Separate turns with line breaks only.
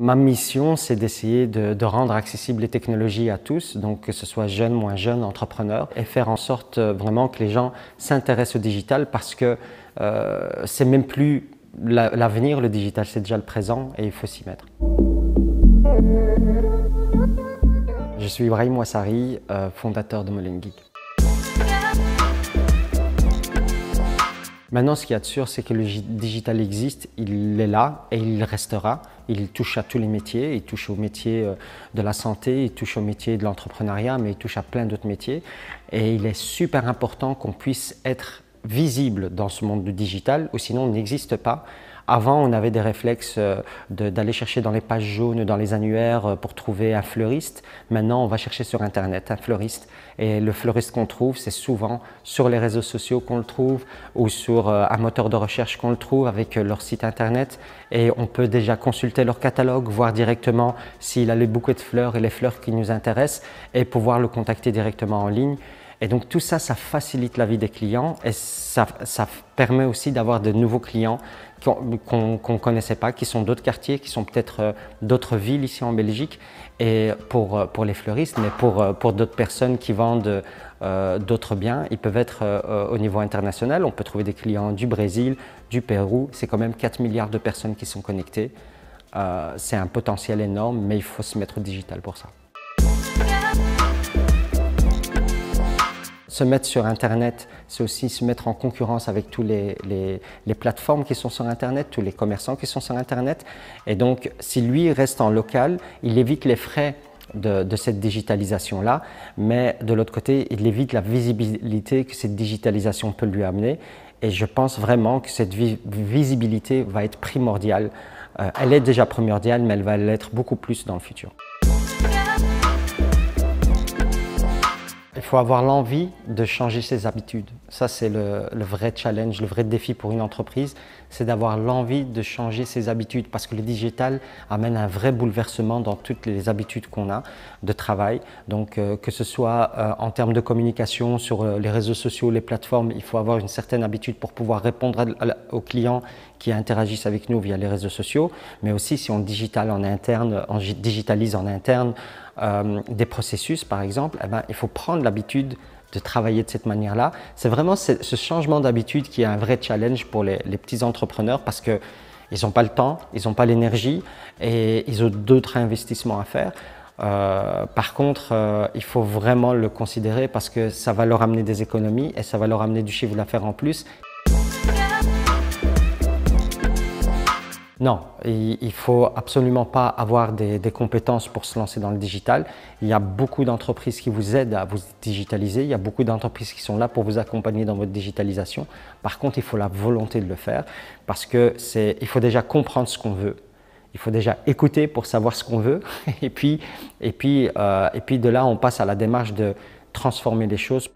Ma mission, c'est d'essayer de rendre accessibles les technologies à tous, donc que ce soit jeunes, moins jeunes, entrepreneurs, et faire en sorte vraiment que les gens s'intéressent au digital parce que c'est même plus l'avenir, le digital, c'est déjà le présent et il faut s'y mettre. Je suis Ibrahim Ouassari, fondateur de Molen Geek. Maintenant, ce qu'il y a de sûr, c'est que le digital existe, il est là et il restera. Il touche à tous les métiers, il touche aux métiers de la santé, il touche aux métiers de l'entrepreneuriat, mais il touche à plein d'autres métiers. Et il est super important qu'on puisse être visible dans ce monde du digital, ou sinon on n'existe pas. Avant, on avait des réflexes d'aller chercher dans les pages jaunes, dans les annuaires pour trouver un fleuriste. Maintenant, on va chercher sur Internet un fleuriste. Et le fleuriste qu'on trouve, c'est souvent sur les réseaux sociaux qu'on le trouve ou sur un moteur de recherche qu'on le trouve avec leur site Internet. Et on peut déjà consulter leur catalogue, voir directement s'il a les bouquets de fleurs et les fleurs qui nous intéressent et pouvoir le contacter directement en ligne. Et donc tout ça, ça facilite la vie des clients et ça permet aussi d'avoir de nouveaux clients qu'on ne connaissait pas, qui sont d'autres quartiers, qui sont peut-être d'autres villes ici en Belgique. Et pour les fleuristes, mais pour d'autres personnes qui vendent d'autres biens, ils peuvent être au niveau international. On peut trouver des clients du Brésil, du Pérou. C'est quand même 4 milliards de personnes qui sont connectées. C'est un potentiel énorme, mais il faut se mettre au digital pour ça. Se mettre sur Internet, c'est aussi se mettre en concurrence avec tous les plateformes qui sont sur Internet, tous les commerçants qui sont sur Internet. Et donc, si lui reste en local, il évite les frais de cette digitalisation-là, mais de l'autre côté, il évite la visibilité que cette digitalisation peut lui amener. Et je pense vraiment que cette visibilité va être primordiale. Elle est déjà primordiale, mais elle va l'être beaucoup plus dans le futur. Il faut avoir l'envie de changer ses habitudes. Ça, c'est le vrai challenge, le vrai défi pour une entreprise, c'est d'avoir l'envie de changer ses habitudes parce que le digital amène un vrai bouleversement dans toutes les habitudes qu'on a de travail. Donc, que ce soit en termes de communication sur les réseaux sociaux, les plateformes, il faut avoir une certaine habitude pour pouvoir répondre aux clients qui interagissent avec nous via les réseaux sociaux, mais aussi si on digitalise en interne des processus, par exemple, eh bien, il faut prendre l'habitude de travailler de cette manière-là. C'est vraiment ce changement d'habitude qui est un vrai challenge pour les petits entrepreneurs parce qu'ils n'ont pas le temps, ils n'ont pas l'énergie et ils ont d'autres investissements à faire. Par contre, il faut vraiment le considérer parce que ça va leur amener des économies et ça va leur amener du chiffre d'affaires en plus. Non, il ne faut absolument pas avoir des compétences pour se lancer dans le digital. Il y a beaucoup d'entreprises qui vous aident à vous digitaliser. Il y a beaucoup d'entreprises qui sont là pour vous accompagner dans votre digitalisation. Par contre, il faut la volonté de le faire parce qu'il faut déjà comprendre ce qu'on veut. Il faut déjà écouter pour savoir ce qu'on veut. Et puis de là, on passe à la démarche de transformer les choses.